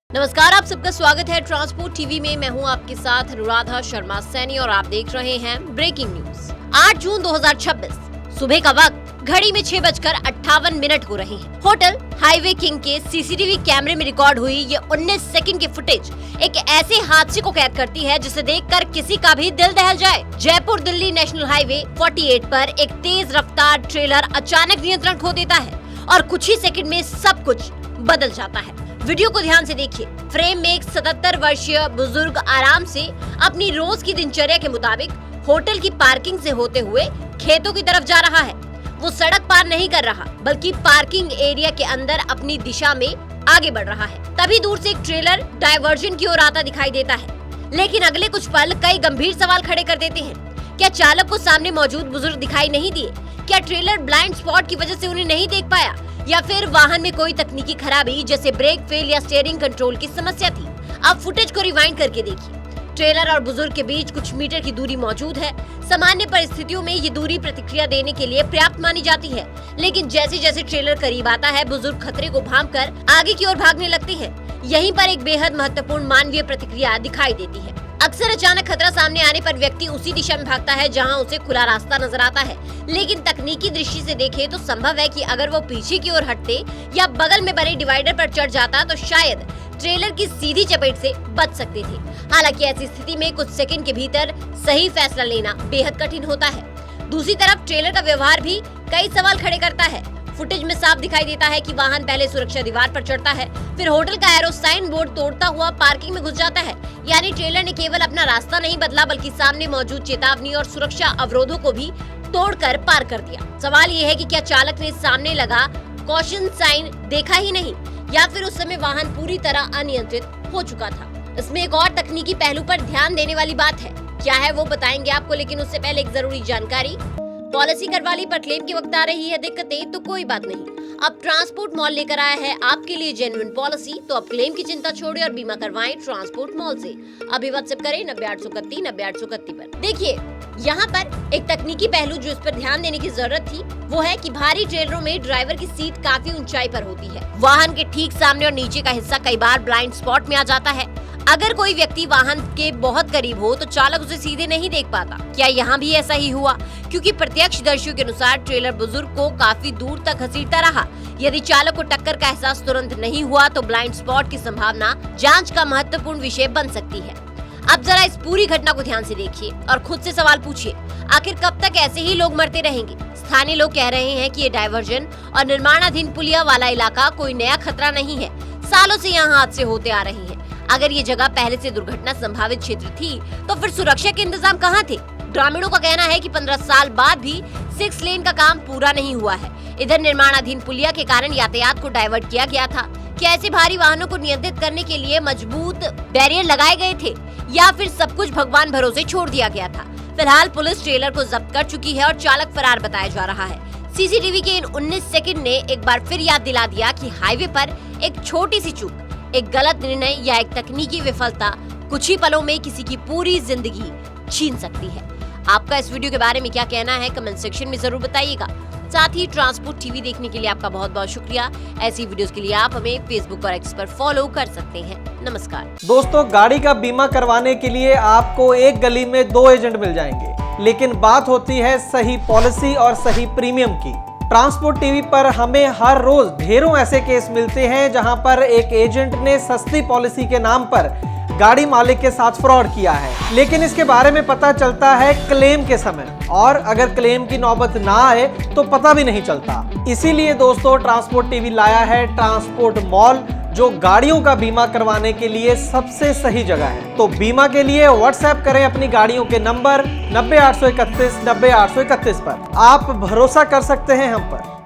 नमस्कार, आप सबका स्वागत है ट्रांसपोर्ट टीवी में। मैं हूं आपके साथ अनुराधा शर्मा सैनी और आप देख रहे हैं ब्रेकिंग न्यूज। 8 जून 2026 सुबह का वक्त घड़ी में 6:58 हो रहे हैं। होटल हाईवे किंग के सीसीटीवी कैमरे में रिकॉर्ड हुई ये 19 सेकंड की फुटेज एक ऐसे हादसे को कैद करती है जिसे देखकर किसी का भी दिल दहल जाए। जयपुर दिल्ली नेशनल हाईवे 48 पर एक तेज रफ्तार ट्रेलर अचानक नियंत्रण खो देता है और कुछ ही सेकंड में सब कुछ बदल जाता है। वीडियो को ध्यान से देखिए। फ्रेम में एक 77 वर्षीय बुजुर्ग आराम से अपनी रोज की दिनचर्या के मुताबिक होटल की पार्किंग से होते हुए खेतों की तरफ जा रहा है। वो सड़क पार नहीं कर रहा बल्कि पार्किंग एरिया के अंदर अपनी दिशा में आगे बढ़ रहा है। तभी दूर से एक ट्रेलर डायवर्जन की ओर आता दिखाई देता है, लेकिन अगले कुछ पल कई गंभीर सवाल खड़े कर देते हैं। क्या चालक को सामने मौजूद बुजुर्ग दिखाई नहीं दिए? क्या ट्रेलर ब्लाइंड स्पॉट की वजह से उन्हें नहीं देख पाया, या फिर वाहन में कोई तकनीकी खराबी जैसे ब्रेक फेल या स्टीयरिंग कंट्रोल की समस्या थी? अब फुटेज को रिवाइंड करके देखिए। ट्रेलर और बुजुर्ग के बीच कुछ मीटर की दूरी मौजूद है। सामान्य परिस्थितियों में ये दूरी प्रतिक्रिया देने के लिए पर्याप्त मानी जाती है, लेकिन जैसे जैसे ट्रेलर करीब आता है बुजुर्ग खतरे को भांपकर आगे की ओर भागने लगते हैं। यहीं पर एक बेहद महत्वपूर्ण मानवीय प्रतिक्रिया दिखाई देती है। अक्सर अचानक खतरा सामने आने पर व्यक्ति उसी दिशा में भागता है जहां उसे खुला रास्ता नजर आता है, लेकिन तकनीकी दृष्टि से देखें तो संभव है कि अगर वो पीछे की ओर हटते या बगल में बने डिवाइडर पर चढ़ जाता तो शायद ट्रेलर की सीधी चपेट से बच सकते थे। हालांकि ऐसी स्थिति में कुछ सेकंड के भीतर सही फैसला लेना बेहद कठिन होता है। दूसरी तरफ ट्रेलर का व्यवहार भी कई सवाल खड़े करता है। फुटेज में साफ दिखाई देता है कि वाहन पहले सुरक्षा दीवार पर चढ़ता है, फिर होटल का एरो साइन बोर्ड तोड़ता हुआ पार्किंग में घुस जाता है। यानी ट्रेलर ने केवल अपना रास्ता नहीं बदला बल्कि सामने मौजूद चेतावनी और सुरक्षा अवरोधों को भी तोड़कर पार कर दिया। सवाल ये है कि क्या चालक ने सामने लगा कॉशन साइन देखा ही नहीं, या फिर उस समय वाहन पूरी तरह अनियंत्रित हो चुका था। इसमें एक और तकनीकी पहलू पर ध्यान देने वाली बात है। क्या है वो बताएंगे आपको, लेकिन उससे पहले एक जरूरी जानकारी। पॉलिसी करवाली पर क्लेम के वक्त आ रही है दिक्कतें तो कोई बात नहीं, अब ट्रांसपोर्ट मॉल लेकर आया है आपके लिए जेन्युइन पॉलिसी। तो अब क्लेम की चिंता छोड़िए और बीमा करवाएं ट्रांसपोर्ट मॉल से। अभी व्हाट्सएप करें 908131 पर। देखिए, यहाँ पर एक तकनीकी पहलू जो इस पर ध्यान देने की जरूरत थी वो है कि भारी ट्रेलरों में ड्राइवर की सीट काफी ऊंचाई पर होती है। वाहन के ठीक सामने और नीचे का हिस्सा कई बार ब्लाइंड स्पॉट में आ जाता है। अगर कोई व्यक्ति वाहन के बहुत करीब हो तो चालक उसे सीधे नहीं देख पाता। क्या यहाँ भी ऐसा ही हुआ? क्योंकि प्रत्यक्षदर्शियों के अनुसार ट्रेलर बुजुर्ग को काफी दूर तक घसीटता रहा। यदि चालक को टक्कर का एहसास तुरंत नहीं हुआ तो ब्लाइंड स्पॉट की संभावना जांच का महत्वपूर्ण विषय बन सकती है। अब जरा इस पूरी घटना को ध्यान से देखिए और खुद से सवाल पूछिए, आखिर कब तक ऐसे ही लोग मरते रहेंगे? स्थानीय लोग कह रहे हैं कि ये डायवर्जन और निर्माणाधीन पुलिया वाला इलाका कोई नया खतरा नहीं है। सालों से यहाँ हादसे होते आ रहे हैं। अगर ये जगह पहले से दुर्घटना संभावित क्षेत्र थी तो फिर सुरक्षा के इंतजाम कहाँ थे? ग्रामीणों का कहना है कि 15 साल बाद भी 6 लेन का काम पूरा नहीं हुआ है। इधर निर्माणाधीन पुलिया के कारण यातायात को डाइवर्ट किया गया था। क्या ऐसे भारी वाहनों को नियंत्रित करने के लिए मजबूत बैरियर लगाए गए थे, या फिर सब कुछ भगवान भरोसे छोड़ दिया गया था? फिलहाल पुलिस ट्रेलर को जब्त कर चुकी है और चालक फरार बताया जा रहा है। सीसीटीवी के इन 19 सेकंड ने एक बार फिर याद दिला दिया कि हाईवे पर एक छोटी सी चूक, एक गलत निर्णय या एक तकनीकी विफलता कुछ ही पलों में किसी की पूरी जिंदगी छीन सकती है। आपका इस वीडियो के बारे में क्या कहना है कमेंट सेक्शन में जरूर बताइएगा। साथ ही ट्रांसपोर्ट टीवी देखने के लिए आपका बहुत बहुत शुक्रिया। ऐसी वीडियोस के लिए आप हमें फेसबुक और एक्स पर फॉलो कर सकते हैं। नमस्कार दोस्तों, गाड़ी का बीमा करवाने के लिए आपको एक गली में 2 एजेंट मिल जाएंगे, लेकिन बात होती है सही पॉलिसी और सही प्रीमियम की। ट्रांसपोर्ट टीवी पर हमें हर रोज ढेरों ऐसे केस मिलते हैं जहां पर एक एजेंट ने सस्ती पॉलिसी के नाम पर गाड़ी मालिक के साथ फ्रॉड किया है, लेकिन इसके बारे में पता चलता है क्लेम के समय, और अगर क्लेम की नौबत ना आए तो पता भी नहीं चलता। इसीलिए दोस्तों ट्रांसपोर्ट टीवी लाया है ट्रांसपोर्ट मॉल, जो गाड़ियों का बीमा करवाने के लिए सबसे सही जगह है। तो बीमा के लिए व्हाट्सएप करें अपनी गाड़ियों के नंबर 90 831 90 831 पर। आप भरोसा कर सकते हैं हम पर।